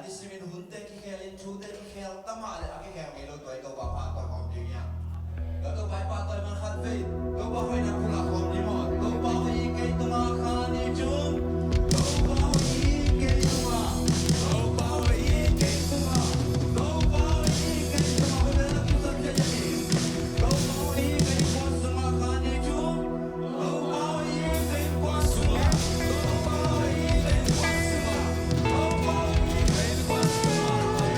simin hunte ki khelin chute ki khel tama le aki khel ngelo toy to ba pa to kom ding ya lo to bai pa to man khat ve to ba hoi na khula kom ni mo to ba hoi ke to ma kha ni chum to ba hoi ke to ma to ba hoi ke to ma to ba hoi ke to ma ho na ki to ke ni to ba hoi ke ko to ma kha ni chum to ba hoi ke ko to ma to ba hoi ke ko to ma to ba hoi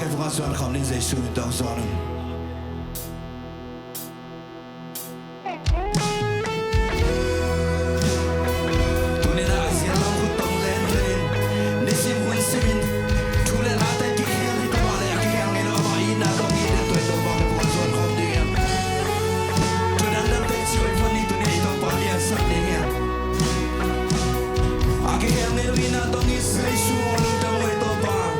Information kan niet zijn zo dan zonnen. Toen in Azië lang goed dan leren, nisim hoe simin, toen in later die heel niet te walen, ik ging in over in dat om hier te doen van de persoon op dingen. Toen aan de tijd zo van niet toen ik op al die zaken. Ik ging in wie dat dan is zo zo dan ooit op aan.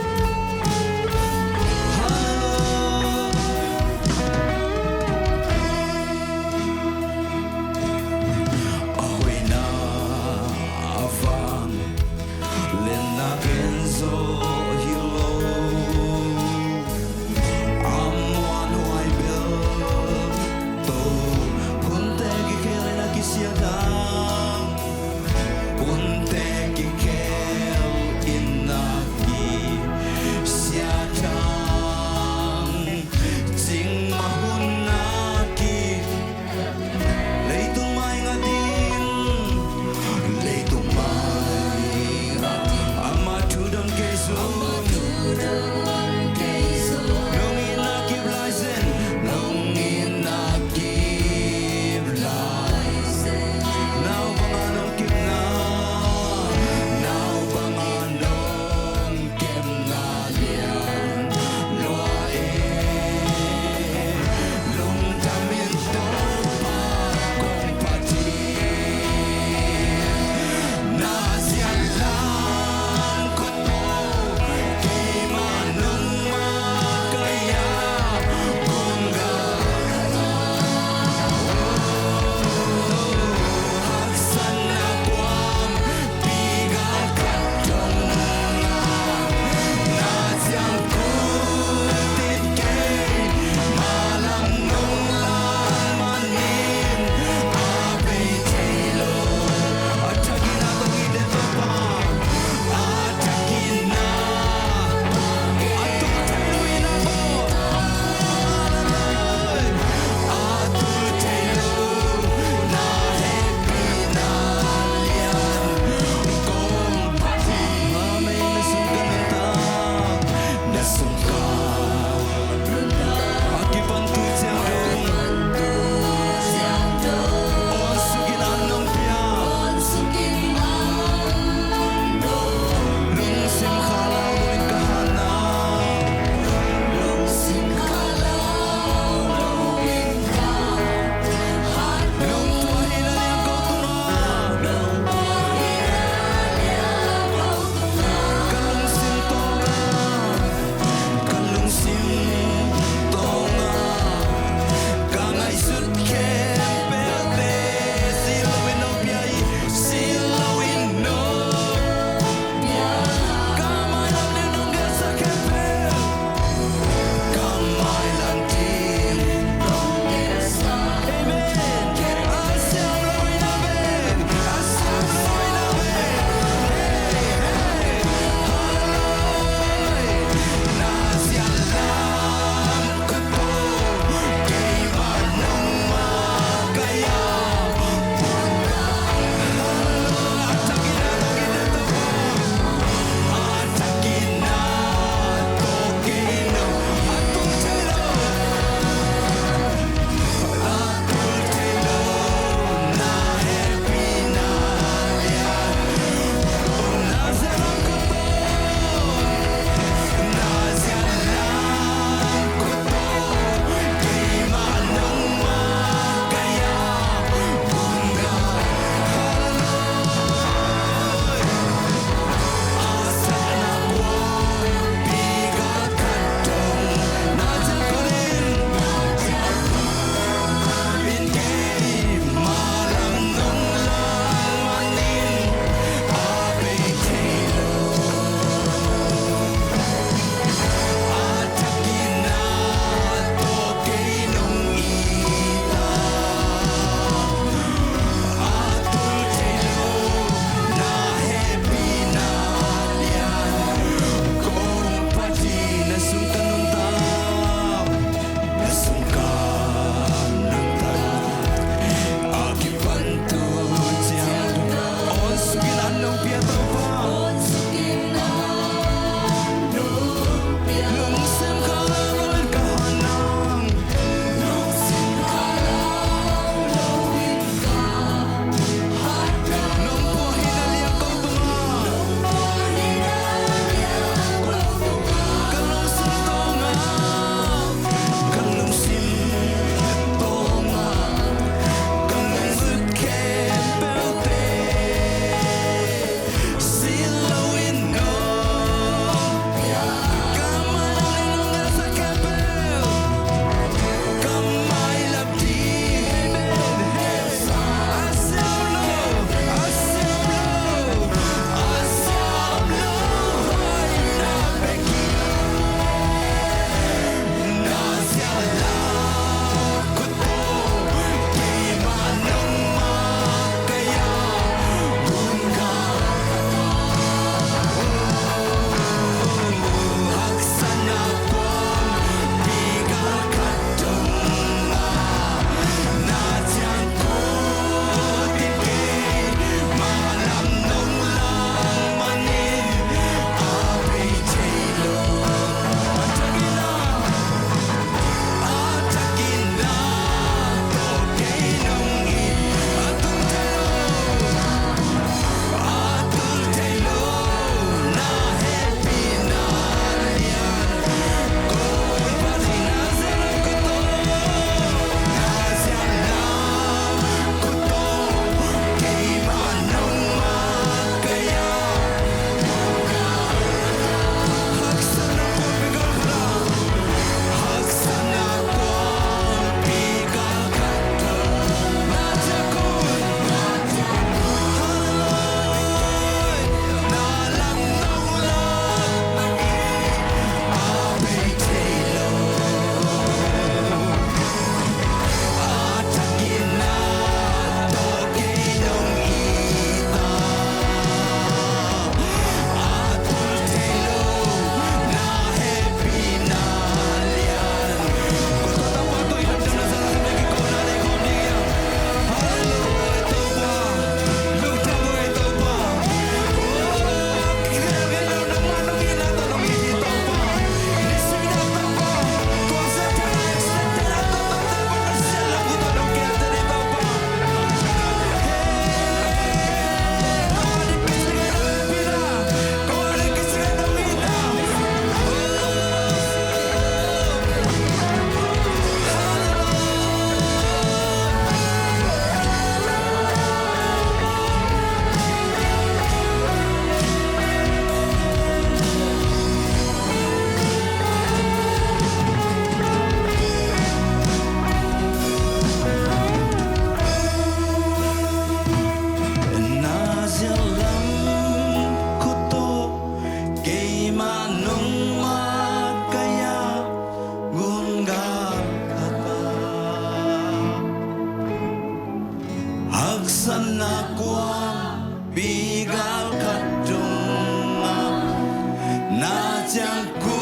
chẳng cố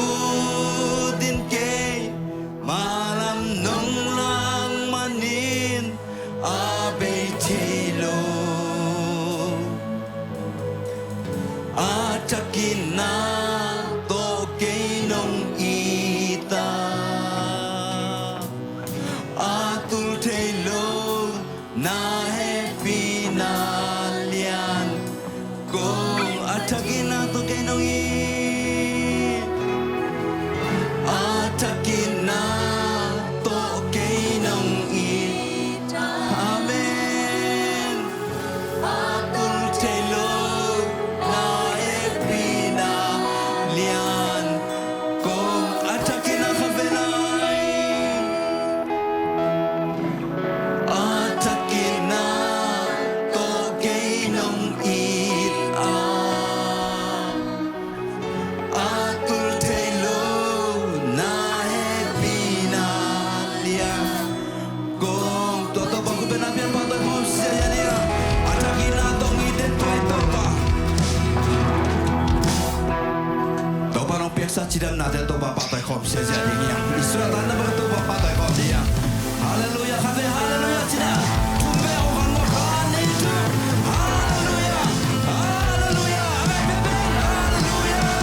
tin kê mà làm nông lang mà nín à bê chê lô à chắc kín na tô kê nông y ta à tu thê lô na happy na lian kung à chắc kín na tô kê nông y sa chidam natin to ba patay kom siya siya din yang isuratan na ba to ba patay kom dia hallelujah kave hallelujah china tumbe o kan mo kan itu hallelujah hallelujah amen hallelujah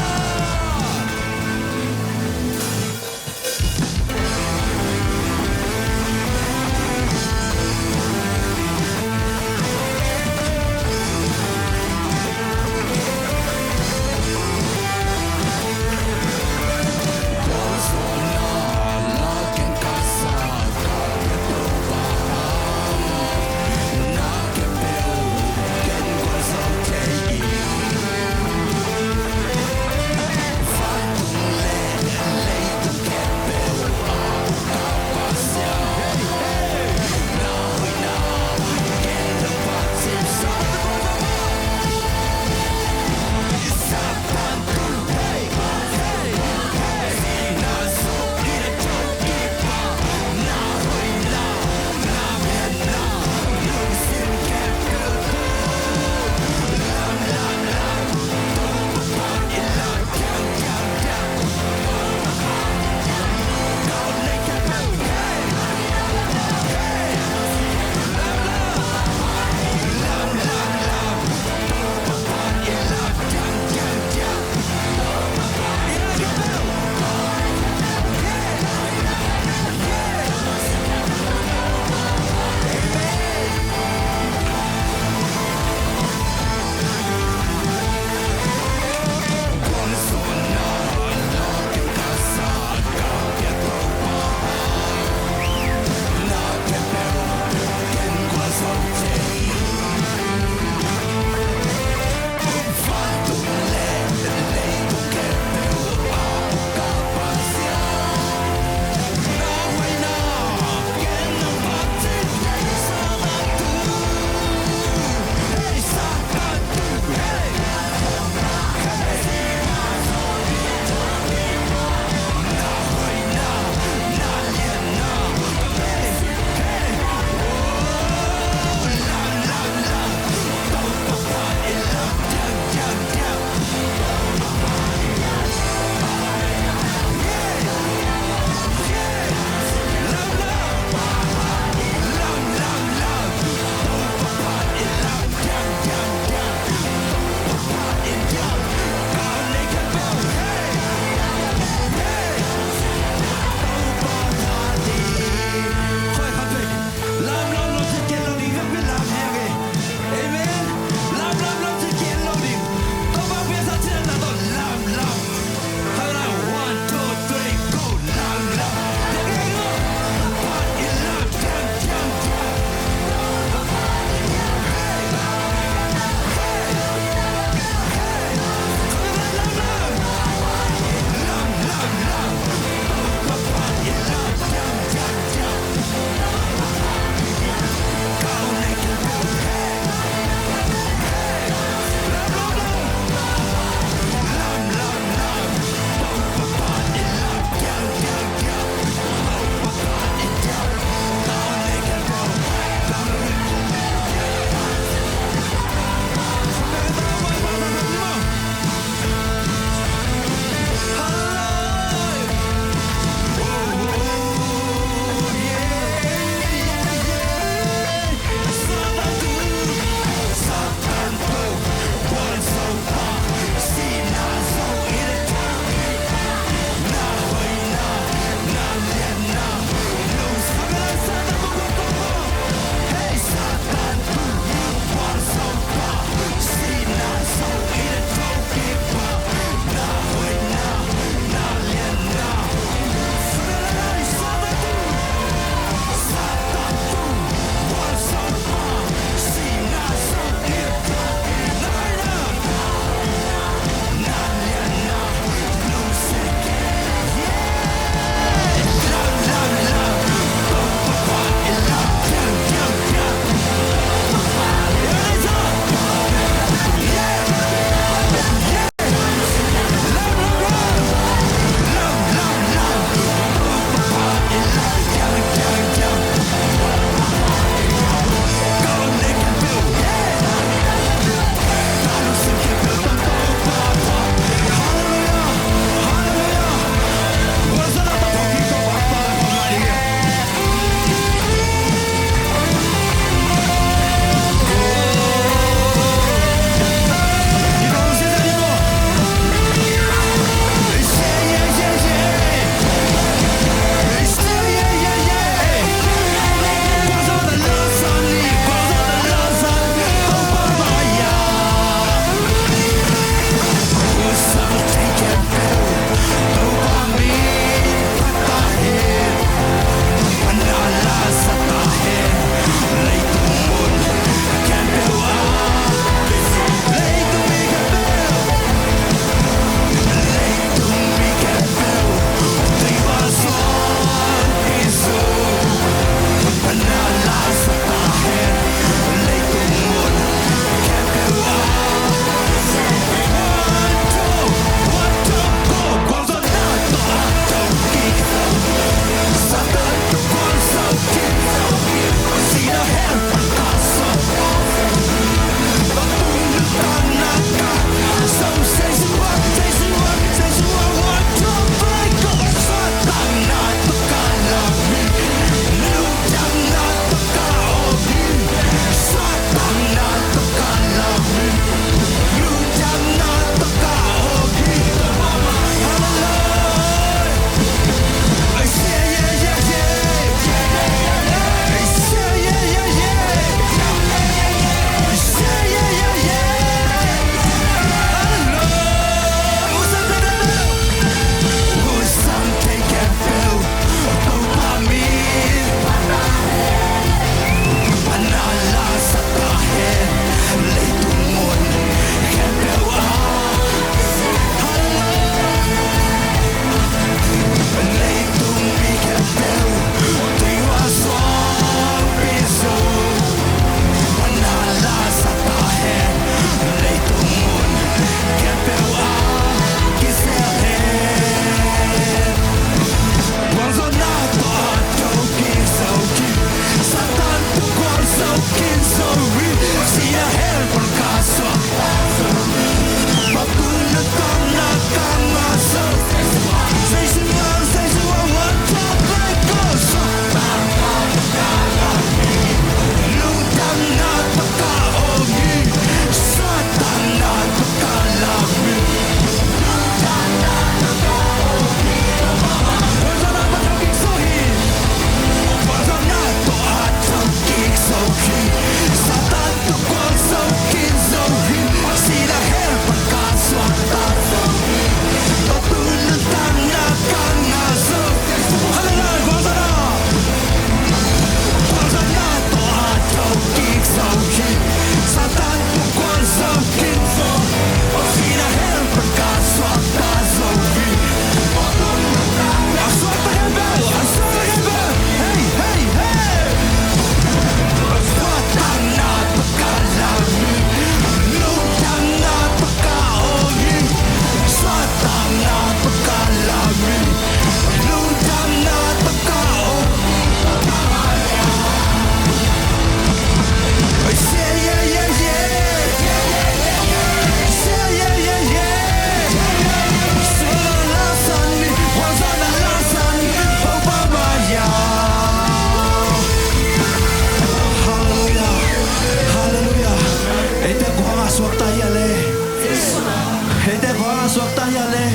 suak taya le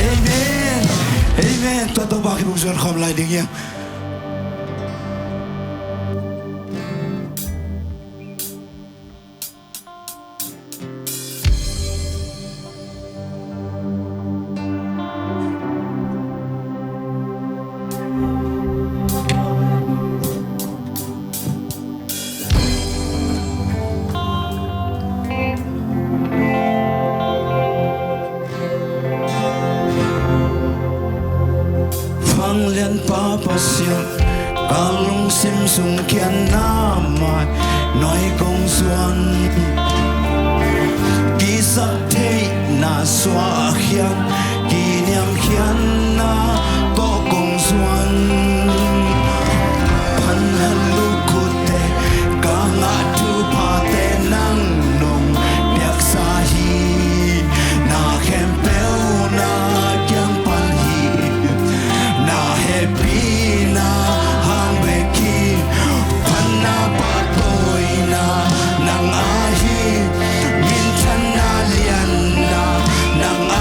amen amen tua tau baki bung suan khom lai ding yang liên papa xiang kalung sim sung kian na mai nói công xuân kỳ sắc thế na xóa khian kỷ niệm khian na to công xuân pan han lu kute ka nga tu pa te nang nong yak sa hi na khem peu na kyang pan hi na happy na hang beki panna patoi na nang ahi min chan na lian na nang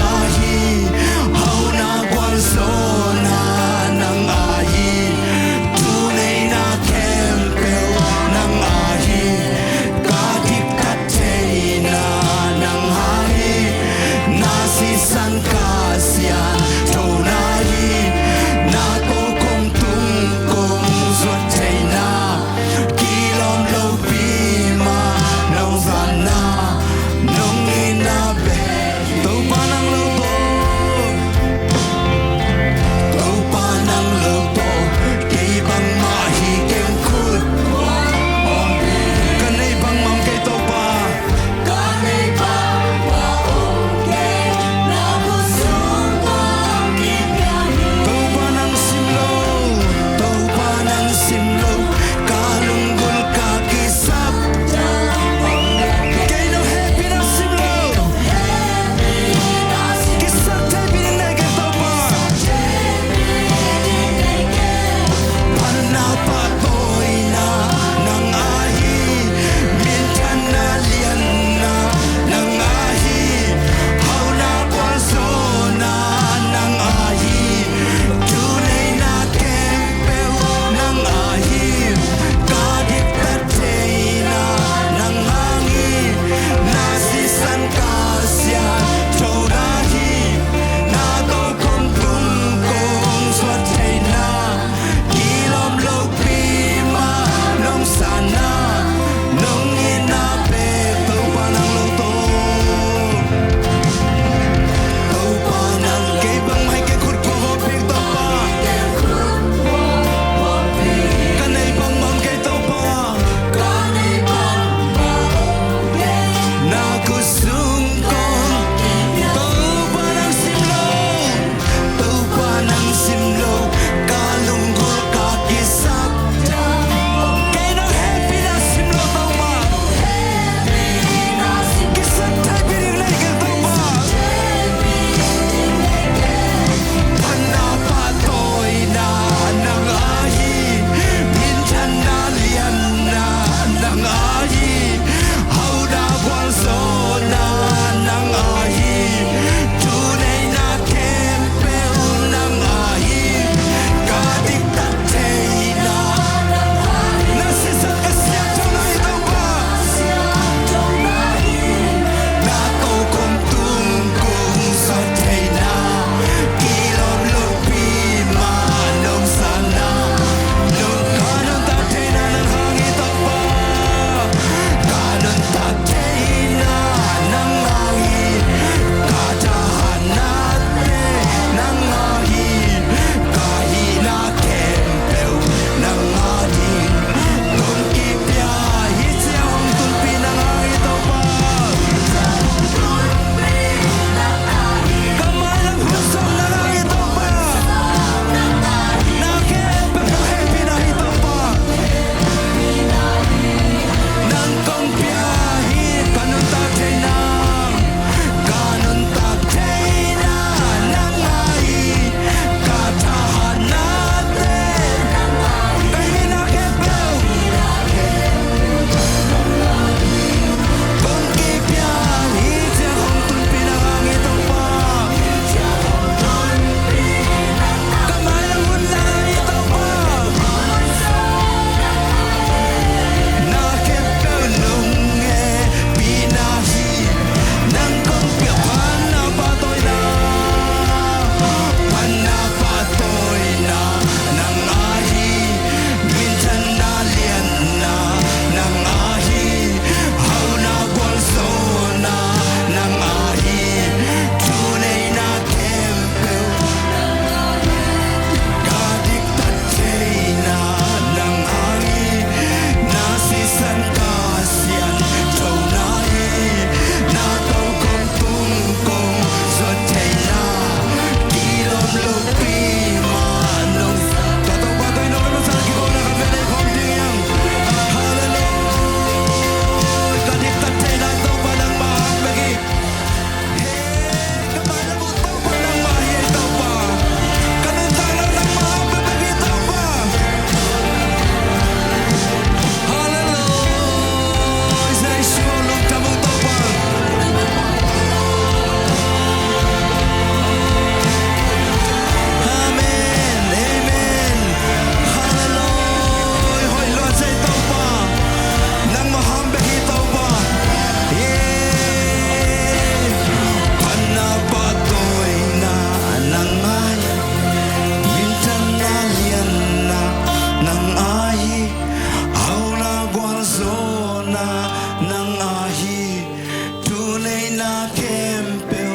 na kempel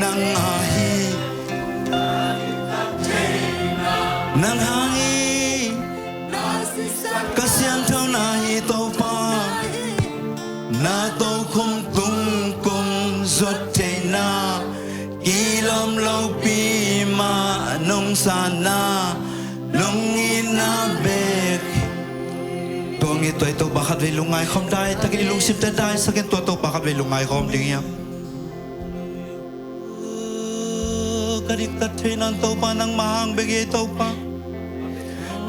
nang ahi nang hangi kasian thâu na hi tàu pa na tàu không tung cùng ruột thế na ilom lâu pi ma nông sana nông ina bek tuang ito ito bakat may lungay kom dai takin ilung sip dai sakin to bakat may lungay kom dingya kadiktat hinan to pa nang mahang begi to pa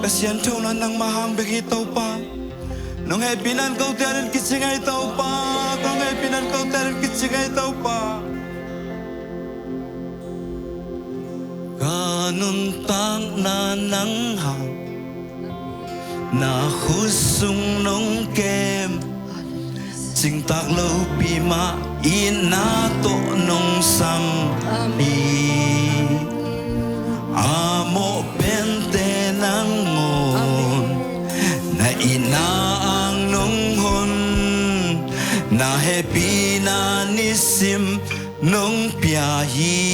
kasian tunan nang mahang begi to pa nung hepinan kau tiaran kitsingay to pa kung hepinan kau tiaran kitsingay to pa kanun tang na nang hang na husung nong kem sing tak lâu pi ma in na to nong sam ni amo pente nang ngon na inaang nong hon na happy na nisim nong piahi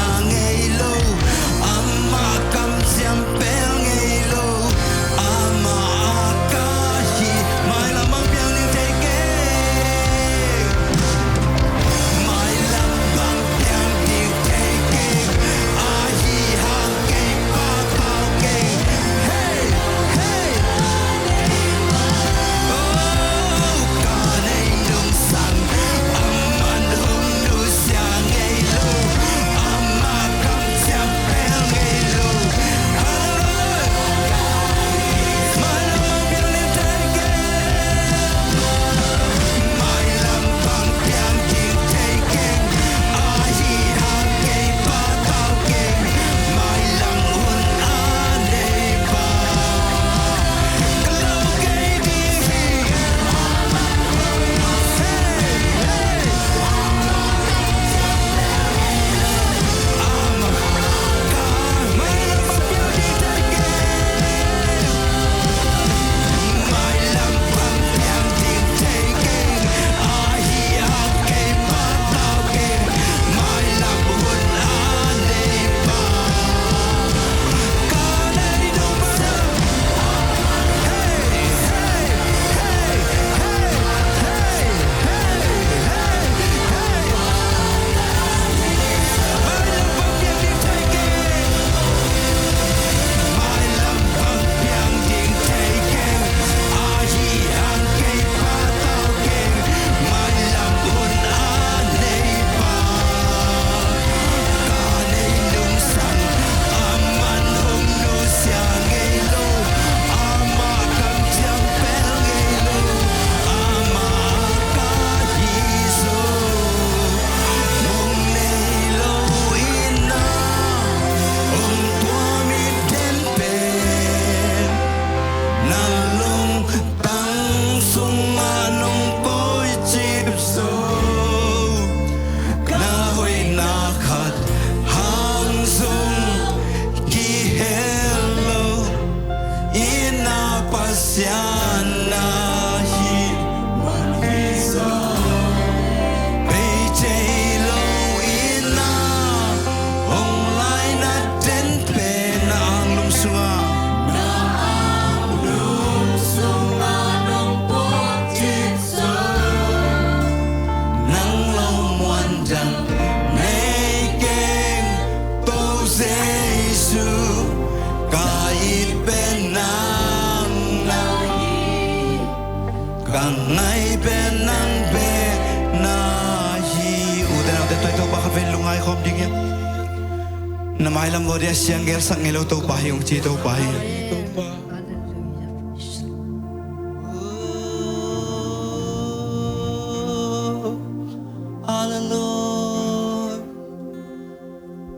sang ngày lâu ama cầm xiêm bèo ngày lâu ama akashi mai là mang biang những thế kế mai là mang biang những thế kế ahi hang kế ba thao kế hey hey oh cả này đông sang aman hùng nu sang ngày lâu ama cầm xiêm bèo ngày lâu mai là mang biang những thế kế mai làm bằng biang những thế kế ahi hang kế ba thao kế mai làm hồn an đây ba kalau kế đi Namai lam wo dia siang ger sang ngelo to pa yung chi to pa Hallelujah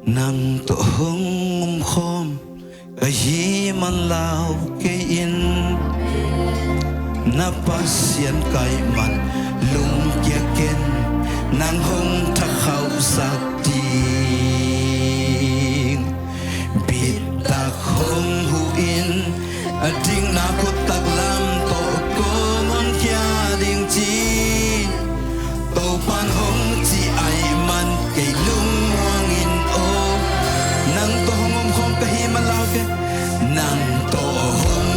nang to hong khom ka hi man lao ke in na pasien kai man lung kia ken nang hong tha khau sak ti hong hu in ding na ko taglam to ko mon kya ding chi to pan hong chi ai man ke lung wang in o nang to hong khom ka hi malaw ke nang to hong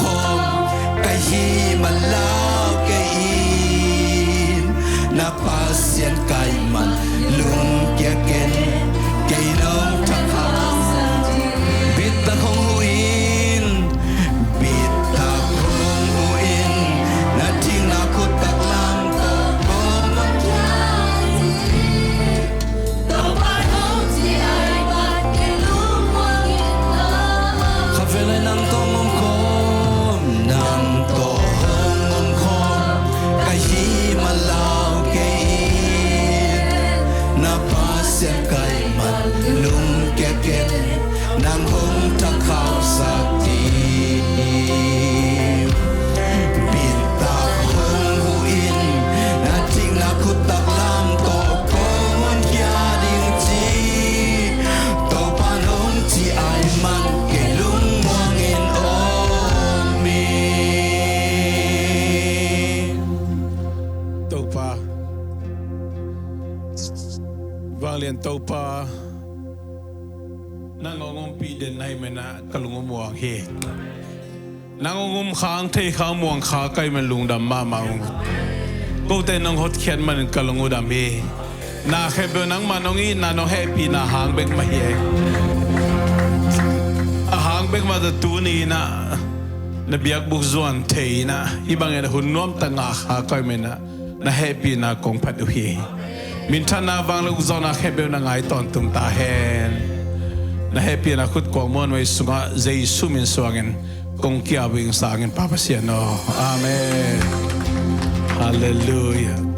khom ka hi malaw ke in na pasien kai man lung kya ken ke nong thak ta không huin biết ta không huin na ting na ko tak lam to ko man to pa hong chi ai bat ke lung wang in na khavele nang to mom khom ka hi malaw ke na pasya kai man lung ke ken nang hong ta khao sakti bita hong huin na ting na khut tak lam to ko mon kya ding chi to pan hong chi ai man ke lung wang in o mi Topa vang liền Topa nangongum pi den nai mena kalungum muang he nangongum khang thei khang muang kha kai man lung dam ma maung ko te nang hot khian man kalungu dam he na khe be nang manongi na no happy na hang bek ma he a hang bek ma da tu ni na biak buk zuan thei na ibang en hun nom ta nga kha kai mena na happy na kong phat u hi min thana wang lu zona khe be na ngai ton tum ta hen na happy na khut ko mon wai sunga jesu min suangin kong kia wing sangin papa siano amen hallelujah